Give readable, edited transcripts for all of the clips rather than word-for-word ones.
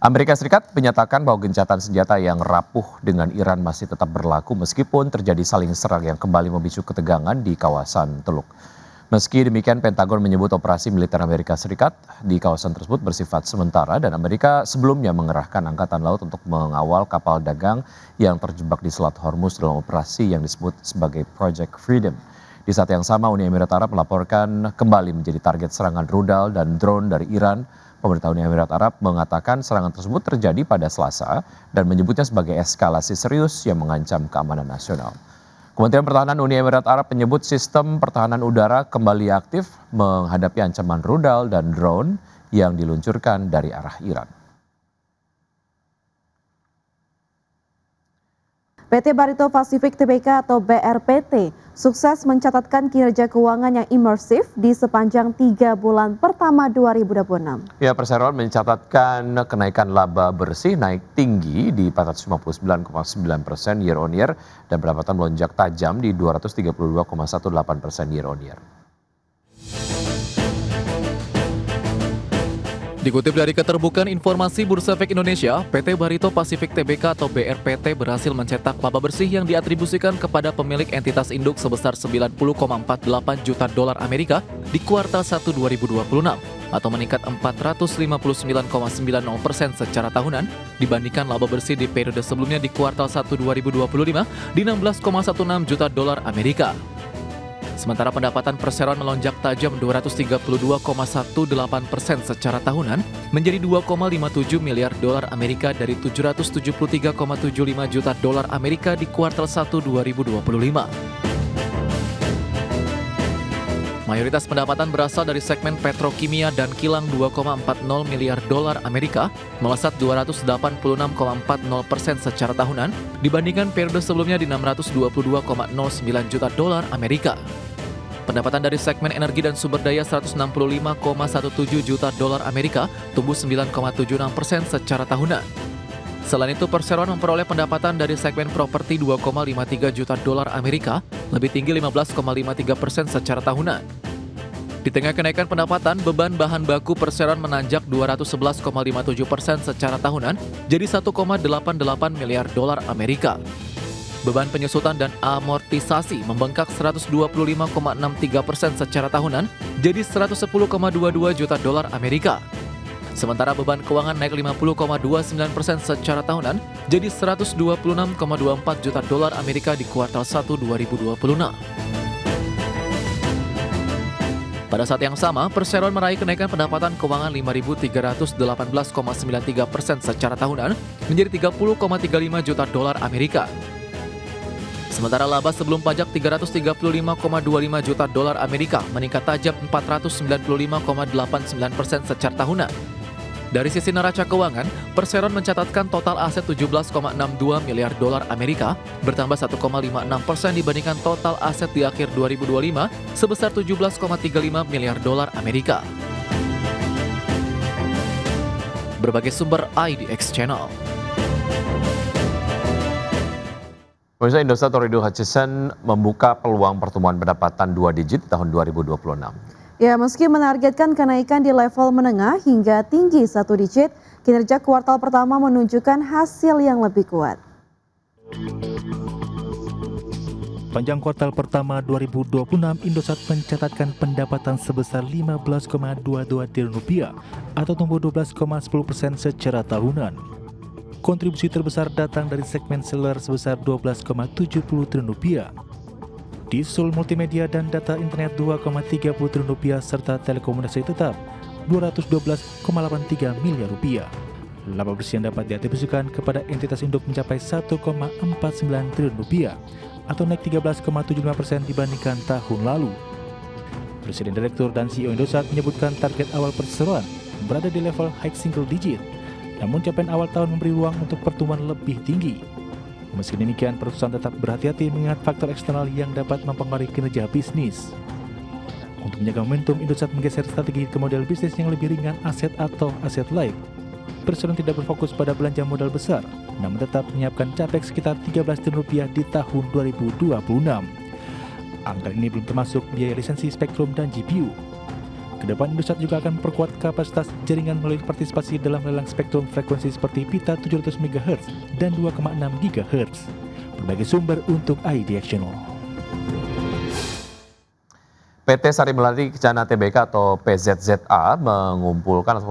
Amerika Serikat menyatakan bahwa gencatan senjata yang rapuh dengan Iran masih tetap berlaku meskipun terjadi saling serang yang kembali memicu ketegangan di kawasan Teluk. Meski demikian, Pentagon menyebut operasi militer Amerika Serikat di kawasan tersebut bersifat sementara dan Amerika sebelumnya mengerahkan angkatan laut untuk mengawal kapal dagang yang terjebak di Selat Hormuz dalam operasi yang disebut sebagai Project Freedom. Di saat yang sama, Uni Emirat Arab melaporkan kembali menjadi target serangan rudal dan drone dari Iran. Pemerintah Uni Emirat Arab mengatakan serangan tersebut terjadi pada Selasa dan menyebutnya sebagai eskalasi serius yang mengancam keamanan nasional. Kementerian Pertahanan Uni Emirat Arab menyebut sistem pertahanan udara kembali aktif menghadapi ancaman rudal dan drone yang diluncurkan dari arah Iran. PT Barito Pacific Tbk atau BRPT sukses mencatatkan kinerja keuangan yang imersif di sepanjang 3 bulan pertama 2026. Ya, perseroan mencatatkan kenaikan laba bersih naik tinggi di 459,9% year on year dan pendapatan melonjak tajam di 232,18% year on year. Dikutip dari Keterbukaan Informasi Bursa Efek Indonesia, PT Barito Pacific Tbk atau BRPT berhasil mencetak laba bersih yang diatribusikan kepada pemilik entitas induk sebesar 90,48 juta dolar Amerika di kuartal 1 2026 atau meningkat 459,90% secara tahunan dibandingkan laba bersih di periode sebelumnya di kuartal 1 2025 di 16,16 juta dolar Amerika. Sementara pendapatan perseroan melonjak tajam 232,18% secara tahunan menjadi 2,57 miliar dolar Amerika dari 773,75 juta dolar Amerika di kuartal 1 2025. Mayoritas pendapatan berasal dari segmen petrokimia dan kilang 2,40 miliar dolar Amerika, melesat 286,40% secara tahunan dibandingkan periode sebelumnya di 622,09 juta dolar Amerika. Pendapatan dari segmen energi dan sumber daya 165,17 juta dolar Amerika tumbuh 9,76% secara tahunan. Selain itu, perseroan memperoleh pendapatan dari segmen properti 2,53 juta dolar Amerika, lebih tinggi 15,53% secara tahunan. Di tengah kenaikan pendapatan, beban bahan baku perseroan menanjak 211,57% secara tahunan, jadi 1,88 miliar dolar Amerika. Beban penyusutan dan amortisasi membengkak 125,63% secara tahunan, jadi 110,22 juta dolar Amerika. Sementara beban keuangan naik 50,29% secara tahunan, jadi 126,24 juta dolar Amerika di kuartal 1 2026. Pada saat yang sama, perseroan meraih kenaikan pendapatan keuangan 5.318,93% secara tahunan menjadi 30,35 juta dolar Amerika. Sementara laba sebelum pajak 335,25 juta dolar Amerika meningkat tajam 495,89% secara tahunan. Dari sisi neraca keuangan, perseroan mencatatkan total aset 17,62 miliar dolar Amerika, bertambah 1,56% dibandingkan total aset di akhir 2025 sebesar 17,35 miliar dolar Amerika. Berbagai sumber IDX Channel. Pemirsa, Indosat Ooredoo Hutchison membuka peluang pertumbuhan pendapatan 2 digit di tahun 2026. Ya, meski menargetkan kenaikan di level menengah hingga tinggi 1 digit, kinerja kuartal pertama menunjukkan hasil yang lebih kuat. Panjang kuartal pertama 2026, Indosat mencatatkan pendapatan sebesar Rp15,22 triliun atau tumbuh 12,10% secara tahunan. Kontribusi terbesar datang dari segmen seluler sebesar Rp12,70 triliun, disusul multimedia dan data internet Rp2,30 triliun serta telekomunikasi tetap Rp212,83 miliar. Laba bersih yang dapat diatribusikan kepada entitas induk mencapai Rp1,49 triliun atau naik 13,75% dibandingkan tahun lalu. Presiden Direktur dan CEO Indosat menyebutkan target awal perseroan berada di level high single digit. Namun capaian awal tahun memberi ruang untuk pertumbuhan lebih tinggi. Meski demikian, perusahaan tetap berhati-hati mengingat faktor eksternal yang dapat mempengaruhi kinerja bisnis. Untuk menjaga momentum, Indosat menggeser strategi ke model bisnis yang lebih ringan aset atau aset light. Perseroan tidak berfokus pada belanja modal besar, namun tetap menyiapkan capex sekitar Rp13 triliun di tahun 2026. Angka ini belum termasuk biaya lisensi spektrum dan GPU. Kedepan Indosat juga akan memperkuat kapasitas jaringan melalui partisipasi dalam lelang spektrum frekuensi seperti pita 700 MHz dan 2,6 GHz. Berbagai sumber untuk IDX Channel. PT Sari Melati Kencana Tbk atau PZZA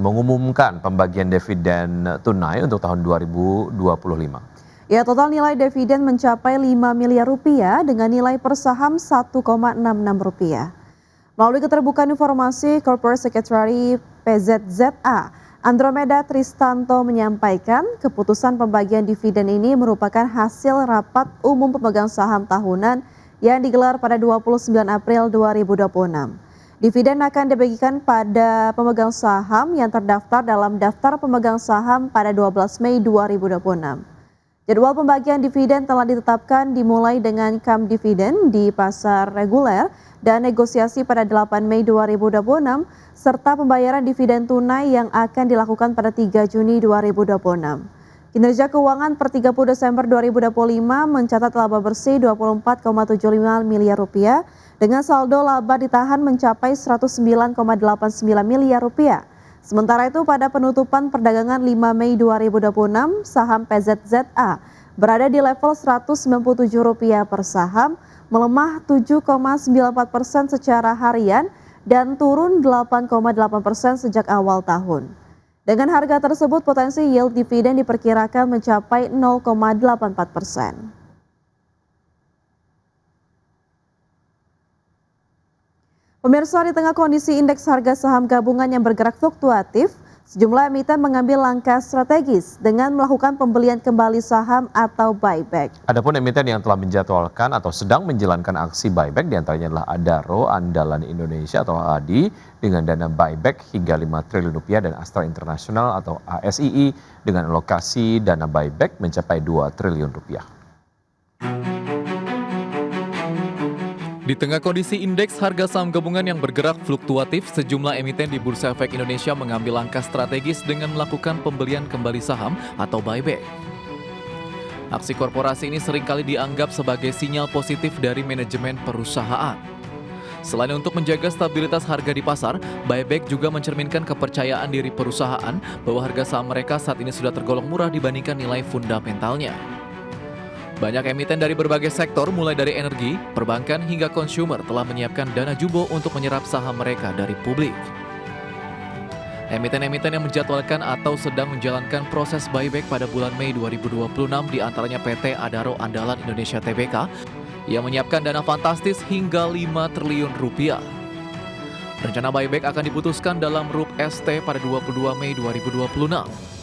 mengumumkan pembagian dividen tunai untuk tahun 2025. Ya, total nilai dividen mencapai 5 miliar rupiah dengan nilai per saham Rp1,66. Melalui keterbukaan informasi, Corporate Secretary PZZA, Andromeda Tristanto menyampaikan keputusan pembagian dividen ini merupakan hasil rapat umum pemegang saham tahunan yang digelar pada 29 April 2026. Dividen akan dibagikan pada pemegang saham yang terdaftar dalam daftar pemegang saham pada 12 Mei 2026. Jadwal pembagian dividen telah ditetapkan dimulai dengan kam dividen di pasar reguler dan negosiasi pada 8 Mei 2026 serta pembayaran dividen tunai yang akan dilakukan pada 3 Juni 2026. Kinerja keuangan per 30 Desember 2025 mencatat laba bersih 24,75 miliar rupiah dengan saldo laba ditahan mencapai 109,89 miliar rupiah. Sementara itu pada penutupan perdagangan 5 Mei 2026, saham PZZA berada di level Rp197 per saham, melemah 7,94% secara harian dan turun 8,8% sejak awal tahun. Dengan harga tersebut, potensi yield dividen diperkirakan mencapai 0,84%. Pemirsa, di tengah kondisi indeks harga saham gabungan yang bergerak fluktuatif, sejumlah emiten mengambil langkah strategis dengan melakukan pembelian kembali saham atau buyback. Adapun emiten yang telah menjadwalkan atau sedang menjalankan aksi buyback diantaranya adalah Adaro Andalan Indonesia atau ADI dengan dana buyback hingga 5 triliun rupiah dan Astra International atau ASII dengan alokasi dana buyback mencapai 2 triliun rupiah. Di tengah kondisi indeks harga saham gabungan yang bergerak fluktuatif, sejumlah emiten di Bursa Efek Indonesia mengambil langkah strategis dengan melakukan pembelian kembali saham atau buyback. Aksi korporasi ini seringkali dianggap sebagai sinyal positif dari manajemen perusahaan. Selain untuk menjaga stabilitas harga di pasar, buyback juga mencerminkan kepercayaan diri perusahaan bahwa harga saham mereka saat ini sudah tergolong murah dibandingkan nilai fundamentalnya. Banyak emiten dari berbagai sektor mulai dari energi, perbankan hingga konsumer telah menyiapkan dana jumbo untuk menyerap saham mereka dari publik. Emiten-emiten yang menjadwalkan atau sedang menjalankan proses buyback pada bulan Mei 2026 diantaranya PT Adaro Andalan Indonesia Tbk yang menyiapkan dana fantastis hingga 5 triliun rupiah. Rencana buyback akan diputuskan dalam RUP ST pada 22 Mei 2026.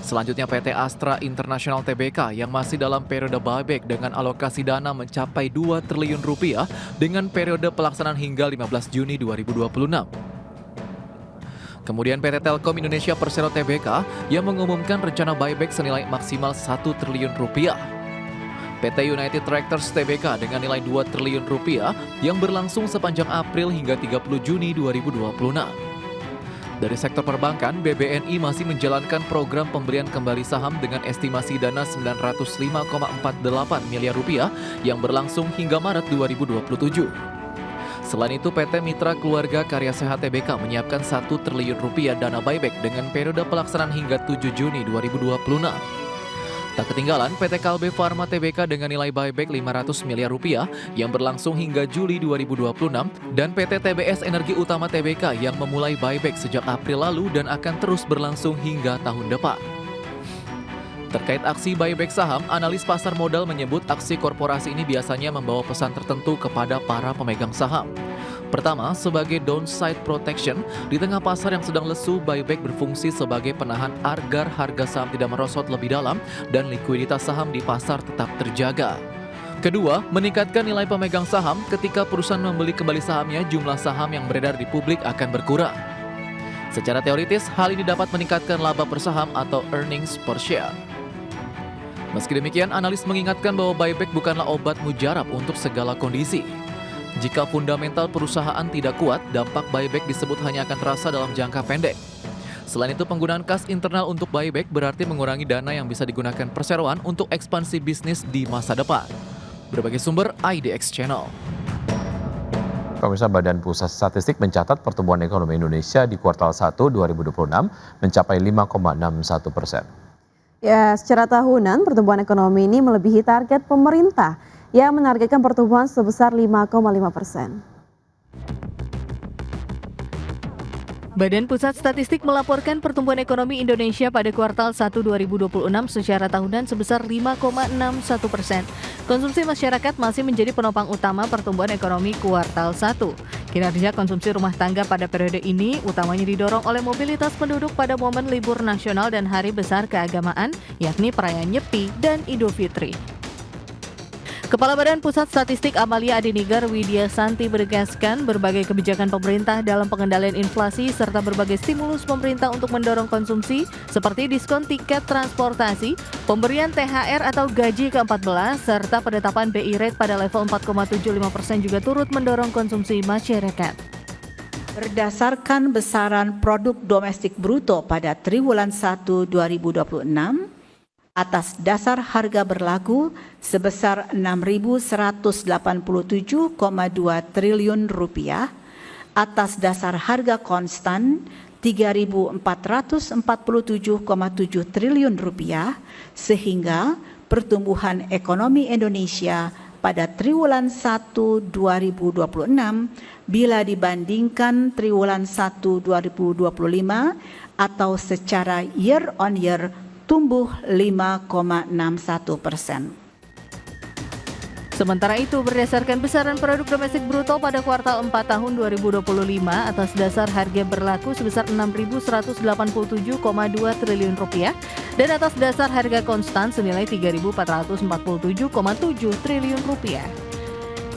Selanjutnya PT Astra International Tbk yang masih dalam periode buyback dengan alokasi dana mencapai 2 triliun rupiah dengan periode pelaksanaan hingga 15 Juni 2026. Kemudian PT Telkom Indonesia Persero Tbk yang mengumumkan rencana buyback senilai maksimal 1 triliun rupiah. PT United Tractors Tbk dengan nilai 2 triliun rupiah yang berlangsung sepanjang April hingga 30 Juni 2026. Dari sektor perbankan, BBNI masih menjalankan program pemberian kembali saham dengan estimasi dana 905,48 miliar rupiah yang berlangsung hingga Maret 2027. Selain itu, PT Mitra Keluarga Karya Sehat Tbk menyiapkan 1 triliun rupiah dana buyback dengan periode pelaksanaan hingga 7 Juni 2026. Tak ketinggalan, PT Kalbe Pharma Tbk dengan nilai buyback 500 miliar rupiah yang berlangsung hingga Juli 2026 dan PT TBS Energi Utama Tbk yang memulai buyback sejak April lalu dan akan terus berlangsung hingga tahun depan. Terkait aksi buyback saham, analis pasar modal menyebut aksi korporasi ini biasanya membawa pesan tertentu kepada para pemegang saham. Pertama, sebagai downside protection, di tengah pasar yang sedang lesu, buyback berfungsi sebagai penahan agar harga saham tidak merosot lebih dalam dan likuiditas saham di pasar tetap terjaga. Kedua, meningkatkan nilai pemegang saham ketika perusahaan membeli kembali sahamnya, jumlah saham yang beredar di publik akan berkurang. Secara teoritis, hal ini dapat meningkatkan laba per saham atau earnings per share. Meski demikian, analis mengingatkan bahwa buyback bukanlah obat mujarab untuk segala kondisi. Jika fundamental perusahaan tidak kuat, dampak buyback disebut hanya akan terasa dalam jangka pendek. Selain itu, penggunaan kas internal untuk buyback berarti mengurangi dana yang bisa digunakan perseroan untuk ekspansi bisnis di masa depan. Berbagai sumber IDX Channel. Pemirsa, Badan Pusat Statistik mencatat pertumbuhan ekonomi Indonesia di kuartal 1 2026 mencapai 5,61%. Ya, secara tahunan pertumbuhan ekonomi ini melebihi target pemerintah yang menargetkan pertumbuhan sebesar 5,5%. Badan Pusat Statistik melaporkan pertumbuhan ekonomi Indonesia pada kuartal 1 2026 secara tahunan sebesar 5,61%. Konsumsi masyarakat masih menjadi penopang utama pertumbuhan ekonomi kuartal 1. Kinerja konsumsi rumah tangga pada periode ini utamanya didorong oleh mobilitas penduduk pada momen libur nasional dan hari besar keagamaan, yakni perayaan Nyepi dan Idul Fitri. Kepala Badan Pusat Statistik Amalia Adenigar Widya Santi menegaskan berbagai kebijakan pemerintah dalam pengendalian inflasi serta berbagai stimulus pemerintah untuk mendorong konsumsi seperti diskon tiket transportasi, pemberian THR atau gaji ke-14, serta penetapan BI rate pada level 4,75% juga turut mendorong konsumsi masyarakat. Berdasarkan besaran produk domestik bruto pada triwulan 1 2026, atas dasar harga berlaku sebesar Rp6.187,2 triliun, atas dasar harga konstan Rp3.447,7 triliun, sehingga pertumbuhan ekonomi Indonesia pada triwulan 1 2026 bila dibandingkan triwulan 1 2025 atau secara year on year tumbuh 5,61%. Sementara itu, berdasarkan besaran produk domestik bruto pada kuartal 4 tahun 2025 atas dasar harga berlaku sebesar Rp6.187,2 triliun dan atas dasar harga konstan senilai Rp3.447,7 triliun.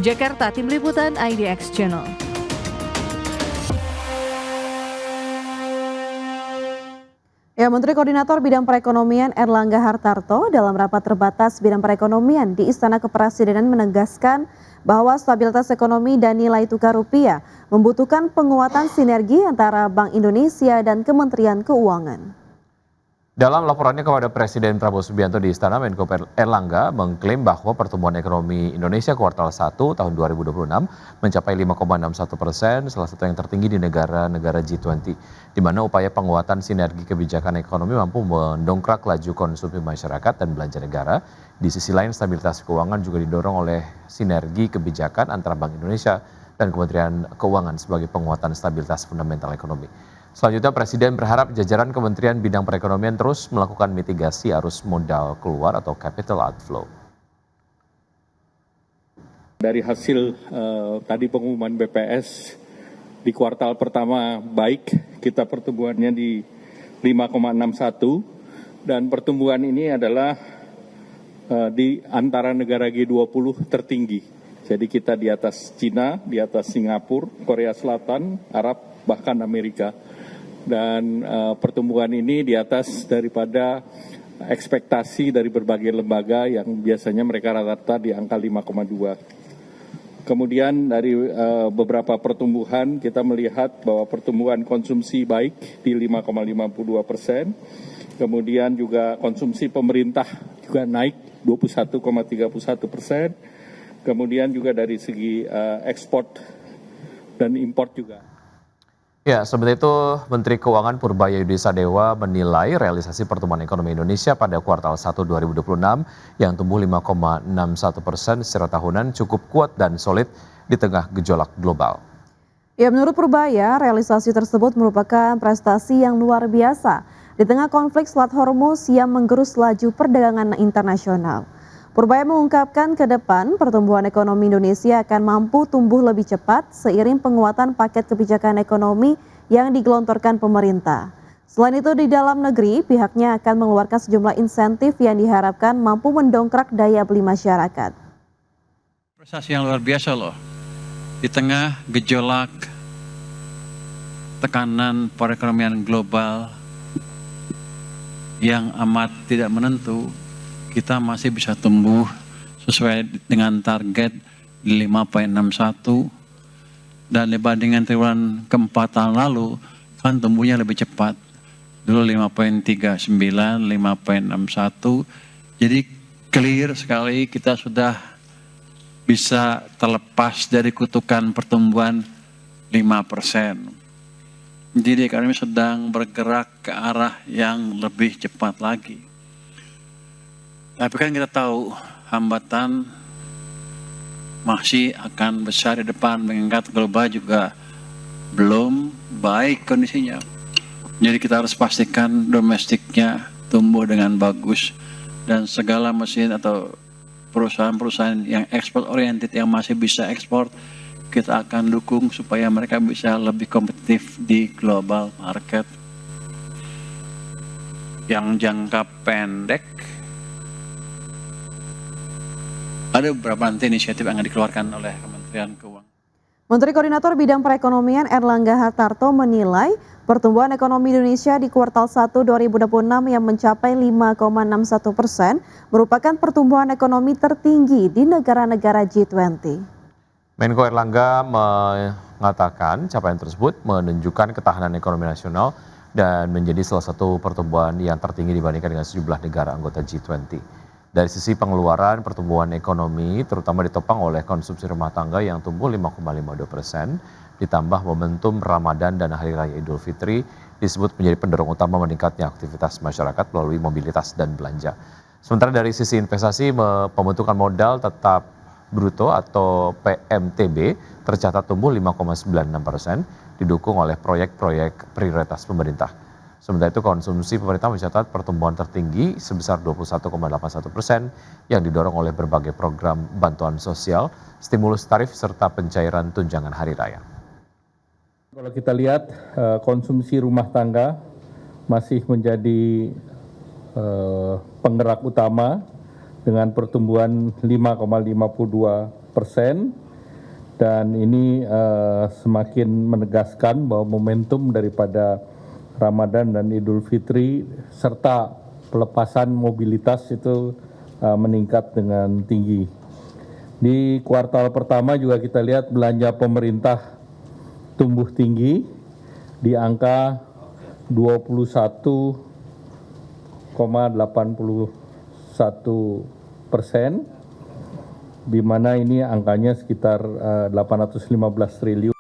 Jakarta, Tim Liputan IDX Channel. Ya, Menteri Koordinator Bidang Perekonomian Erlangga Hartarto dalam rapat terbatas bidang perekonomian di Istana Kepresidenan menegaskan bahwa stabilitas ekonomi dan nilai tukar rupiah membutuhkan penguatan sinergi antara Bank Indonesia dan Kementerian Keuangan. Dalam laporannya kepada Presiden Prabowo Subianto di Istana, Menko Erlangga mengklaim bahwa pertumbuhan ekonomi Indonesia kuartal 1 tahun 2026 mencapai 5,61%, salah satu yang tertinggi di negara-negara G20, di mana upaya penguatan sinergi kebijakan ekonomi mampu mendongkrak laju konsumsi masyarakat dan belanja negara. Di sisi lain, stabilitas keuangan juga didorong oleh sinergi kebijakan antara Bank Indonesia dan Kementerian Keuangan sebagai penguatan stabilitas fundamental ekonomi. Selanjutnya, Presiden berharap jajaran Kementerian Bidang Perekonomian terus melakukan mitigasi arus modal keluar atau capital outflow. Dari hasil tadi pengumuman BPS di kuartal pertama baik, kita pertumbuhannya di 5,61 dan pertumbuhan ini adalah di antara negara G20 tertinggi. Jadi kita di atas Cina, di atas Singapura, Korea Selatan, Arab, bahkan Amerika. Dan pertumbuhan ini di atas daripada ekspektasi dari berbagai lembaga yang biasanya mereka rata-rata di angka 5,2. Kemudian dari beberapa pertumbuhan kita melihat bahwa pertumbuhan konsumsi baik di 5,52%. Kemudian juga konsumsi pemerintah juga naik 21,31%. Kemudian juga dari segi ekspor dan impor juga. Ya, sementara itu Menteri Keuangan Purbayudhi Sadewa menilai realisasi pertumbuhan ekonomi Indonesia pada kuartal 1 2026 yang tumbuh 5,61% secara tahunan cukup kuat dan solid di tengah gejolak global. Ya, menurut Purbaya, realisasi tersebut merupakan prestasi yang luar biasa di tengah konflik Selat Hormuz yang menggerus laju perdagangan internasional. Purbaya mengungkapkan ke depan pertumbuhan ekonomi Indonesia akan mampu tumbuh lebih cepat seiring penguatan paket kebijakan ekonomi yang digelontorkan pemerintah. Selain itu, di dalam negeri pihaknya akan mengeluarkan sejumlah insentif yang diharapkan mampu mendongkrak daya beli masyarakat. Prestasi yang luar biasa loh. Di tengah gejolak tekanan perekonomian global yang amat tidak menentu, kita masih bisa tumbuh sesuai dengan target 5,61 dan dibandingkan triwulan keempat tahun lalu kan tumbuhnya lebih cepat. Dulu 5,39, 5,61. Jadi clear sekali kita sudah bisa terlepas dari kutukan pertumbuhan 5%. Jadi ekonomi sedang bergerak ke arah yang lebih cepat lagi. Tapi kan kita tahu hambatan masih akan besar di depan, mengingat global juga belum baik kondisinya. Jadi kita harus pastikan domestiknya tumbuh dengan bagus, dan segala mesin atau perusahaan-perusahaan yang ekspor oriented yang masih bisa ekspor, kita akan dukung supaya mereka bisa lebih kompetitif di global market. Yang jangka pendek, ada beberapa nanti inisiatif yang akan dikeluarkan oleh Kementerian Keuangan. Menteri Koordinator Bidang Perekonomian Erlangga Hartarto menilai pertumbuhan ekonomi Indonesia di kuartal 1 2026 yang mencapai 5,61% merupakan pertumbuhan ekonomi tertinggi di negara-negara G20. Menko Erlangga mengatakan capaian tersebut menunjukkan ketahanan ekonomi nasional dan menjadi salah satu pertumbuhan yang tertinggi dibandingkan dengan sejumlah negara anggota G20. Dari sisi pengeluaran, pertumbuhan ekonomi terutama ditopang oleh konsumsi rumah tangga yang tumbuh 5,52%, ditambah momentum Ramadan dan Hari Raya Idul Fitri disebut menjadi pendorong utama meningkatnya aktivitas masyarakat melalui mobilitas dan belanja. Sementara dari sisi investasi, pembentukan modal tetap bruto atau PMTB tercatat tumbuh 5,96%, didukung oleh proyek-proyek prioritas pemerintah. Sementara itu konsumsi pemerintah mencatat pertumbuhan tertinggi sebesar 21,81% yang didorong oleh berbagai program bantuan sosial, stimulus tarif, serta pencairan tunjangan hari raya. Kalau kita lihat konsumsi rumah tangga masih menjadi penggerak utama dengan pertumbuhan 5,52%, dan ini semakin menegaskan bahwa momentum daripada Ramadan dan Idul Fitri serta pelepasan mobilitas itu meningkat dengan tinggi. Di kuartal pertama juga kita lihat belanja pemerintah tumbuh tinggi di angka 21,81%, di mana ini angkanya sekitar 815 triliun.